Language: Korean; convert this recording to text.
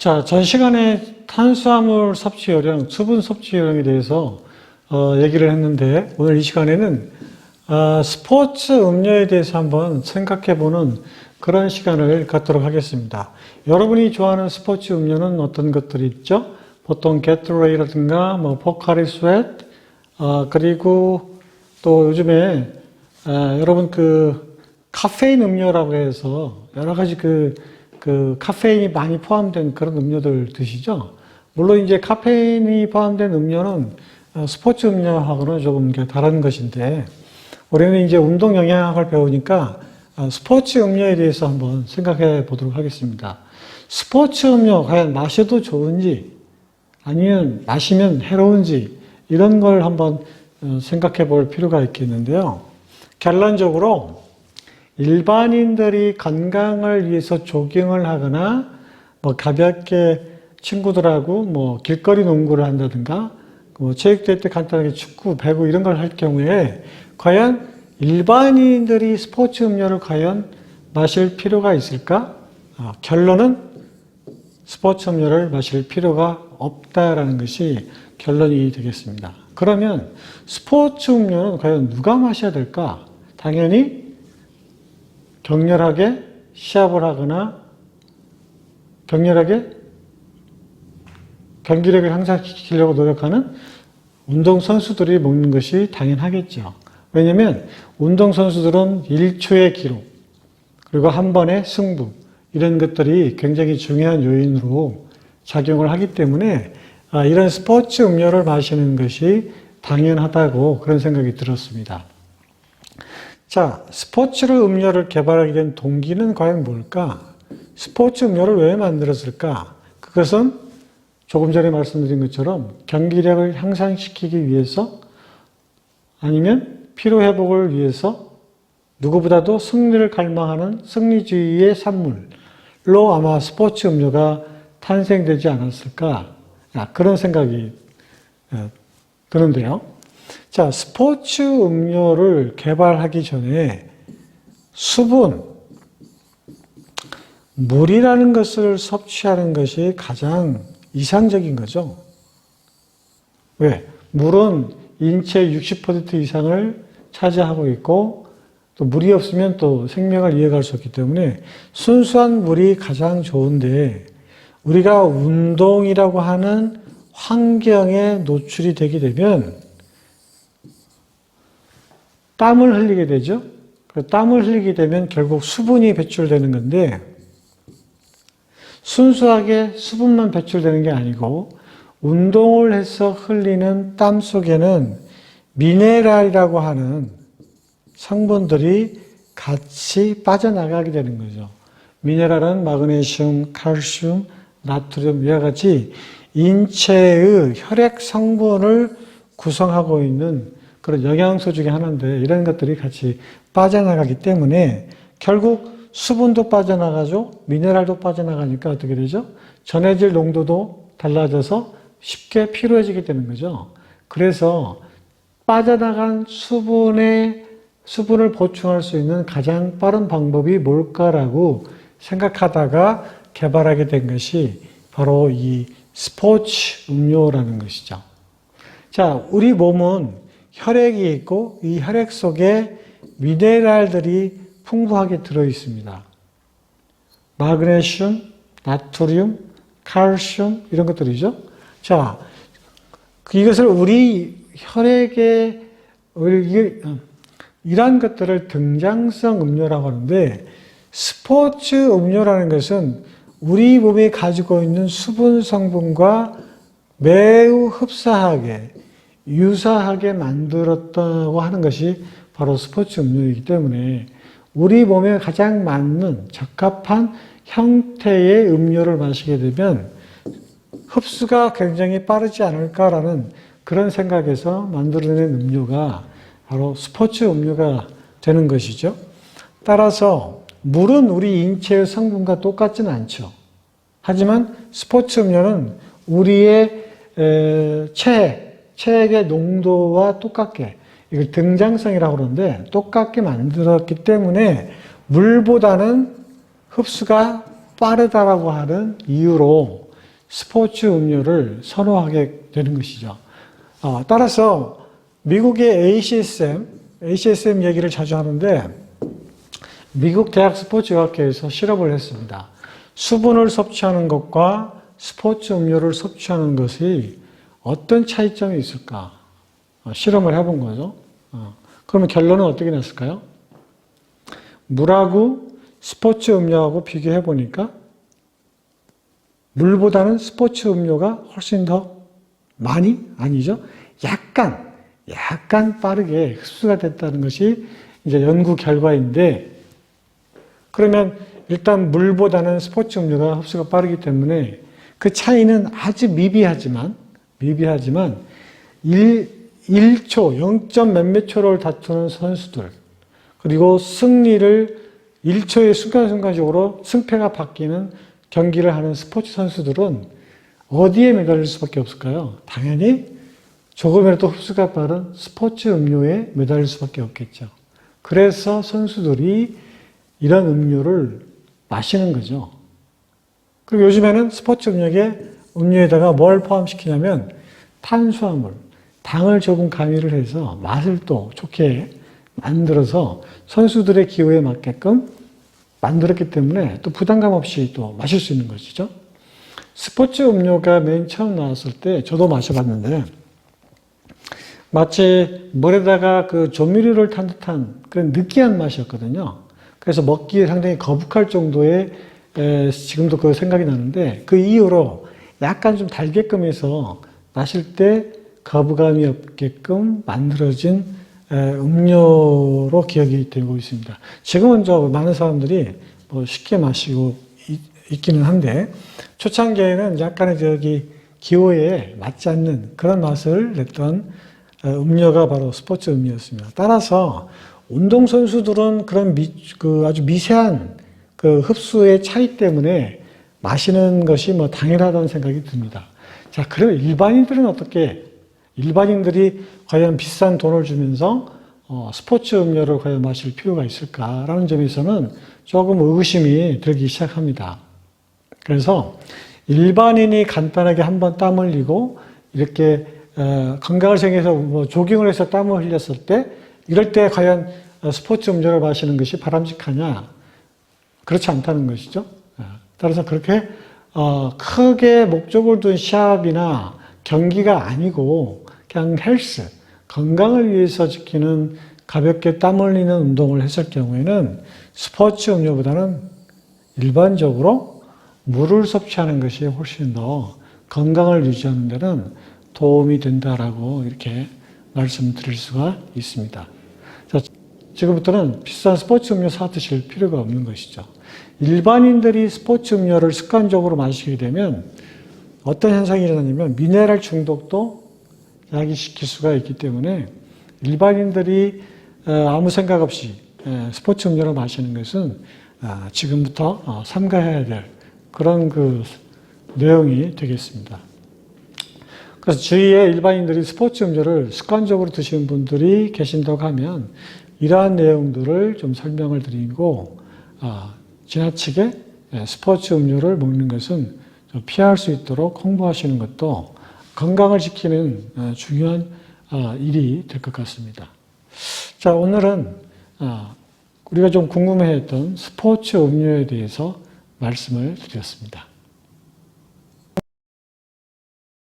자, 전 시간에 탄수화물 섭취 요령, 수분 섭취 요령에 대해서 얘기를 했는데 오늘 이 시간에는 스포츠 음료에 대해서 한번 생각해보는 그런 시간을 갖도록 하겠습니다. 여러분이 좋아하는 스포츠 음료는 어떤 것들이 있죠? 보통 게토레이라든가 뭐 포카리 스웨트, 그리고 또 요즘에 여러분 그 카페인 음료라고 해서 여러 가지 그 카페인이 많이 포함된 그런 음료들 드시죠? 물론 이제 카페인이 포함된 음료는 스포츠 음료하고는 조금 다른 것인데, 우리는 이제 운동 영양학을 배우니까 스포츠 음료에 대해서 한번 생각해 보도록 하겠습니다. 스포츠 음료 과연 마셔도 좋은지, 아니면 마시면 해로운지, 이런 걸 한번 생각해 볼 필요가 있겠는데요. 결론적으로 일반인들이 건강을 위해서 조깅을 하거나 뭐 가볍게 친구들하고 뭐 길거리 농구를 한다든가 뭐 체육대회 때 간단하게 축구, 배구 이런 걸 할 경우에 과연 일반인들이 스포츠 음료를 과연 마실 필요가 있을까? 결론은 스포츠 음료를 마실 필요가 없다라는 것이 결론이 되겠습니다. 그러면 스포츠 음료는 과연 누가 마셔야 될까? 당연히 격렬하게 시합을 하거나 격렬하게 경기력을 향상시키려고 노력하는 운동선수들이 먹는 것이 당연하겠죠. 왜냐하면 운동선수들은 1초의 기록, 그리고 한 번의 승부, 이런 것들이 굉장히 중요한 요인으로 작용을 하기 때문에 이런 스포츠 음료를 마시는 것이 당연하다고 그런 생각이 들었습니다. 자, 스포츠 음료를 개발하게 된 동기는 과연 뭘까? 스포츠 음료를 왜 만들었을까? 그것은 조금 전에 말씀드린 것처럼 경기력을 향상시키기 위해서, 아니면 피로회복을 위해서, 누구보다도 승리를 갈망하는 승리주의의 산물로 아마 스포츠 음료가 탄생되지 않았을까? 그런 생각이 드는데요. 자, 스포츠 음료를 개발하기 전에 수분, 물이라는 것을 섭취하는 것이 가장 이상적인 거죠. 왜? 물은 인체의 60% 이상을 차지하고 있고, 또 물이 없으면 또 생명을 이어갈 수 없기 때문에 순수한 물이 가장 좋은데, 우리가 운동이라고 하는 환경에 노출이 되게 되면 땀을 흘리게 되죠. 땀을 흘리게 되면 결국 수분이 배출되는 건데, 순수하게 수분만 배출되는 게 아니고 운동을 해서 흘리는 땀 속에는 미네랄이라고 하는 성분들이 같이 빠져나가게 되는 거죠. 미네랄은 마그네슘, 칼슘, 나트륨, 이와 같이 인체의 혈액 성분을 구성하고 있는 그런 영양소 중에 하나인데, 이런 것들이 같이 빠져나가기 때문에 결국 수분도 빠져나가죠. 미네랄도 빠져나가니까 어떻게 되죠? 전해질 농도도 달라져서 쉽게 피로해지게 되는 거죠. 그래서 빠져나간 수분을 보충할 수 있는 가장 빠른 방법이 뭘까라고 생각하다가 개발하게 된 것이 바로 이 스포츠 음료라는 것이죠. 자, 우리 몸은 혈액이 있고 이 혈액 속에 미네랄들이 풍부하게 들어 있습니다. 마그네슘, 나트륨, 칼슘 이런 것들이죠. 자, 이것을 우리 혈액에 이러한 것들을 등장성 음료라고 하는데, 스포츠 음료라는 것은 우리 몸에 가지고 있는 수분 성분과 매우 흡사하게 유사하게 만들었다고 하는 것이 바로 스포츠 음료이기 때문에 우리 몸에 가장 맞는 적합한 형태의 음료를 마시게 되면 흡수가 굉장히 빠르지 않을까라는 그런 생각에서 만들어낸 음료가 바로 스포츠 음료가 되는 것이죠. 따라서 물은 우리 인체의 성분과 똑같지는 않죠. 하지만 스포츠 음료는 우리의 체액의 농도와 똑같게, 이걸 등장성이라고 그러는데 똑같게 만들었기 때문에 물보다는 흡수가 빠르다라고 하는 이유로 스포츠 음료를 선호하게 되는 것이죠. 따라서 미국의 ACSM 얘기를 자주 하는데 미국 대학 스포츠학회에서 실험을 했습니다. 수분을 섭취하는 것과 스포츠 음료를 섭취하는 것이 어떤 차이점이 있을까? 실험을 해본 거죠. 그러면 결론은 어떻게 났을까요? 물하고 스포츠 음료하고 비교해 보니까 물보다는 스포츠 음료가 훨씬 더 많이? 아니죠. 약간 빠르게 흡수가 됐다는 것이 이제 연구 결과인데, 그러면 일단 물보다는 스포츠 음료가 흡수가 빠르기 때문에 그 차이는 아주 미비하지만 1초, 0점 몇몇 초를 다투는 선수들, 그리고 승리를 1초의 순간순간적으로 승패가 바뀌는 경기를 하는 스포츠 선수들은 어디에 매달릴 수밖에 없을까요? 당연히 조금이라도 흡수가 빠른 스포츠 음료에 매달릴 수밖에 없겠죠. 그래서 선수들이 이런 음료를 마시는 거죠. 그리고 요즘에는 스포츠 음료에다가 뭘 포함시키냐면 탄수화물, 당을 조금 가미를 해서 맛을 또 좋게 만들어서 선수들의 기호에 맞게끔 만들었기 때문에 또 부담감 없이 또 마실 수 있는 것이죠. 스포츠 음료가 맨 처음 나왔을 때 저도 마셔봤는데 마치 물에다가 그 조미료를 탄 듯한 그런 느끼한 맛이었거든요. 그래서 먹기에 상당히 거북할 정도의 지금도 그 생각이 나는데 그 이후로 약간 좀 달게끔 해서 마실 때 거부감이 없게끔 만들어진 음료로 기억이 되고 있습니다. 지금은 많은 사람들이 뭐 쉽게 마시고 있기는 한데 초창기에는 약간의 기호에 맞지 않는 그런 맛을 냈던 음료가 바로 스포츠 음료였습니다. 따라서 운동선수들은 그런 아주 미세한 그 흡수의 차이 때문에 마시는 것이 뭐 당연하다는 생각이 듭니다. 자, 그럼 일반인들이 과연 비싼 돈을 주면서 스포츠 음료를 과연 마실 필요가 있을까라는 점에서는 조금 의구심이 들기 시작합니다. 그래서 일반인이 간단하게 한번 땀 흘리고 이렇게 건강을 생각해서 뭐 조깅을 해서 땀을 흘렸을 때 이럴 때 과연 스포츠 음료를 마시는 것이 바람직하냐? 그렇지 않다는 것이죠. 따라서 그렇게 크게 목적을 둔 시합이나 경기가 아니고 그냥 헬스, 건강을 위해서 지키는 가볍게 땀 흘리는 운동을 했을 경우에는 스포츠 음료보다는 일반적으로 물을 섭취하는 것이 훨씬 더 건강을 유지하는 데는 도움이 된다라고 이렇게 말씀드릴 수가 있습니다. 자, 지금부터는 비싼 스포츠 음료 사 드실 필요가 없는 것이죠. 일반인들이 스포츠 음료를 습관적으로 마시게 되면 어떤 현상이 일어나냐면 미네랄 중독도 야기시킬 수가 있기 때문에 일반인들이 아무 생각 없이 스포츠 음료를 마시는 것은 지금부터 삼가해야 될 그런 그 내용이 되겠습니다. 그래서 주위에 일반인들이 스포츠 음료를 습관적으로 드시는 분들이 계신다고 하면 이러한 내용들을 좀 설명을 드리고 지나치게 스포츠 음료를 먹는 것은 좀 피할 수 있도록 홍보하시는 것도 건강을 지키는 중요한 일이 될 것 같습니다. 자, 오늘은 우리가 좀 궁금해했던 스포츠 음료에 대해서 말씀을 드렸습니다.